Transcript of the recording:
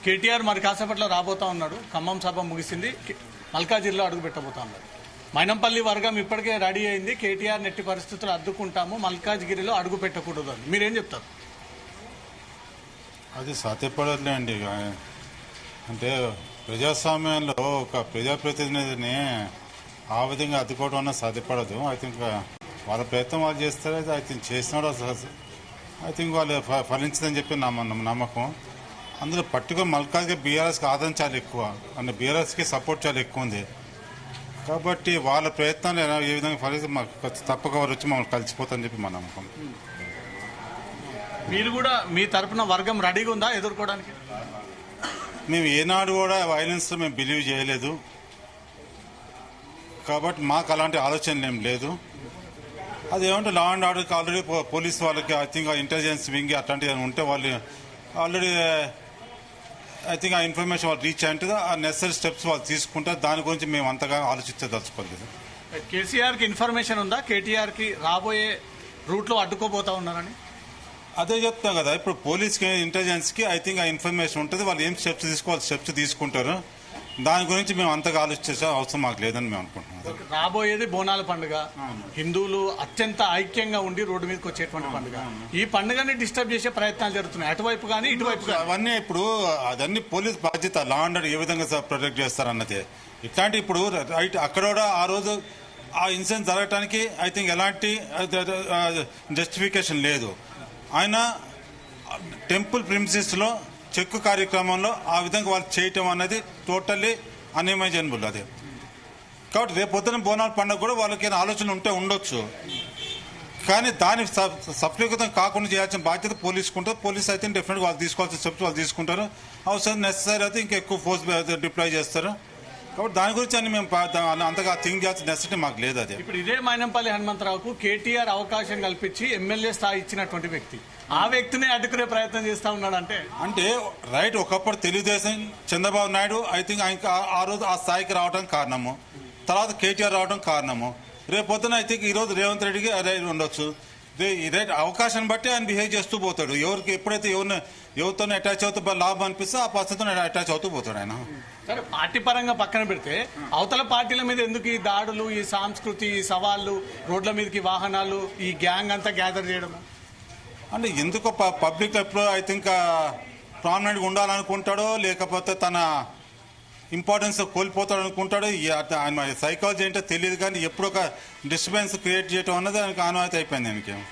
కేటీఆర్ మరి కాసేపట్లో రాబోతా ఉన్నాడు. ఖమ్మం సభ ముగిసింది, మల్కాజిగిరిలో అడుగు పెట్టబోతా ఉన్నాడు. మైనంపల్లి వర్గం ఇప్పటికే రెడీ అయింది. కేటీఆర్ నెట్టి పరిస్థితులు అడ్డుకుంటాము, మల్కాజిగిరిలో అడుగు పెట్టకూడదు అని మీరేం చెప్తారు? అది సాధ్యపడదులే అండి. అంటే ప్రజాస్వామ్యంలో ఒక ప్రజాప్రతినిధిని ఆ విధంగా అడ్డుకోవడం అన్న సాధ్యపడదు. ఐ థింక్ వాళ్ళ ప్రయత్నం వాళ్ళు చేస్తారు. ఐ థింక్ చేసినాడు. ఐ థింక్ వాళ్ళు ఫలించదని చెప్పి నమ్మకం. అందులో పర్టికులర్ మల్కాజ్గిరి బీఆర్ఎస్కి ఆదరణ చాలా ఎక్కువ, అంటే బీఆర్ఎస్కి సపోర్ట్ చాలా ఎక్కువ ఉంది. కాబట్టి వాళ్ళ ప్రయత్నాలు ఏ విధంగా ఫలిస్తే మాకు తప్పక వారు వచ్చి మమ్మల్ని కలిసిపోతారని చెప్పి మా నమ్మకం. మీరు కూడా మీ తరపున వర్గం రెడీగా ఉందా ఎదుర్కోవడానికి? మేము ఏనాడు కూడా వైలెన్స్ మేము బిలీవ్ చేయలేదు, కాబట్టి మాకు అలాంటి ఆలోచనలు ఏం లేదు. అదేమంటే లా అండ్ ఆర్డర్కి ఆల్రెడీ పోలీస్ వాళ్ళకి ఐ థింక్ ఇంటెలిజెన్స్ వింగ్ అట్లాంటివి ఉంటే వాళ్ళు ఆల్రెడీ ఐ థింక్ ఆ ఇన్ఫర్మేషన్ వాళ్ళు రీచ్ అంటే ఆ నెసరీ స్టెప్స్ వాళ్ళు తీసుకుంటారు. దాని గురించి మేము అంతగా ఆలోచించదలుచుకోలేదు. కేసీఆర్కి ఇన్ఫర్మేషన్ ఉందా కేటీఆర్కి రాబోయే రూట్లో అడ్డుకోబోతా ఉన్నారని? అదే చెప్తాం కదా, ఇప్పుడు పోలీస్కి ఇంటెలిజెన్స్కి ఐ థింక్ ఆ ఇన్ఫర్మేషన్ ఉంటుంది. వాళ్ళు ఏం స్టెప్స్ తీసుకోవాలి స్టెప్స్ తీసుకుంటారు. దాని గురించి మేము అంతగా ఆలోచించే అవసరం మాకు లేదని మేము అనుకుంటున్నాం. రాబోయేది బోనాల పండుగ, హిందువులు అత్యంత ఐక్యంగా ఉండి రోడ్డు మీదకి వచ్చేటువంటి పండుగ. ఈ పండుగని డిస్టర్బ్ చేసే ప్రయత్నాలు జరుగుతున్నాయి అటువైపు కానీ ఇటువైపు. అవన్నీ ఇప్పుడు అదన్నీ పోలీస్ బాధ్యత. లా అండ్ ఆర్డర్ ఏ విధంగా ప్రొటెక్ట్ చేస్తారన్నదే. ఇట్లాంటి ఇప్పుడు రైట్ అక్కడ కూడా ఆ రోజు ఆ ఇన్సిడెంట్ జరగటానికి ఐ థింక్ ఎలాంటి జస్టిఫికేషన్ లేదు. ఆయన టెంపుల్ ప్రిమిసెస్లో చెక్కు కార్యక్రమంలో ఆ విధంగా వాళ్ళు చేయటం అనేది టోటల్లీ అన్ఇమాజినబుల్. అది కాబట్టి రేపు పొద్దున బోనాల పండుగ కూడా వాళ్ళకి ఆలోచన ఉంటే ఉండొచ్చు, కానీ దాని సఫలీకృతం కాకుండా చేయాల్సిన బాధ్యత పోలీసుకు ఉంటుంది. పోలీస్ అయితే డెఫినెట్గా వాళ్ళు తీసుకోవాల్సిన స్టెప్స్ వాళ్ళు తీసుకుంటారు. అవసరం నెసరీ అయితే ఇంకెక్కువ ఫోర్స్ డిప్లాయ్ చేస్తారు. కాబట్టి దాని గురించి అని మేము అంతగా థింక్ చేయాల్సిన నెసరీ మాకు లేదు. అది ఇప్పుడు ఇదే మైనంపల్లి హనుమంతరావుకు కేటీఆర్ అవకాశం కల్పించి ఎమ్మెల్యే స్థాయి ఇచ్చినటువంటి వ్యక్తి, ఆ వ్యక్తిని అడ్డుకునే ప్రయత్నం చేస్తా ఉన్నాడు అంటే రైట్. ఒకప్పుడు తెలుగుదేశం చంద్రబాబు నాయుడు ఐ థింక్ ఆయన ఆ రోజు ఆ స్థాయికి రావడం కారణము, తర్వాత కేటీఆర్ రావడం కారణము. రేపు పొద్దున ఐ థింక్ ఈరోజు రేవంత్ రెడ్డికి ఉండొచ్చు. రైట్ అవకాశాన్ని బట్టి ఆయన బిహేవ్ చేస్తూ పోతాడు. ఎవరికి ఎప్పుడైతే ఎవరితో అటాచ్ అవుతూ లాభం అనిపిస్తే ఆ పర్సన్తో అటాచ్ అవుతూ పోతాడు ఆయన. సరే, పార్టీ పరంగా పక్కన పెడితే అవతల పార్టీల మీద ఎందుకు ఈ దాడులు, ఈ సంస్కృతి, ఈ సవాళ్లు, రోడ్ల మీదకి వాహనాలు, ఈ గ్యాంగ్ అంతా గ్యాదర్ చేయడం అంటే ఎందుకో పబ్లిక్ ఎప్పుడు ఐ థింక్ ప్రామినెంట్గా ఉండాలనుకుంటాడో లేకపోతే తన ఇంపార్టెన్స్ కోల్పోతాడు అనుకుంటాడు. ఆయన సైకాలజీ ఏంటో తెలియదు, కానీ ఎప్పుడు ఒక డిస్టర్బెన్స్ క్రియేట్ చేయడం అన్నది ఆయనకు ఆనవాయితీ అయిపోయింది ఆయనకి.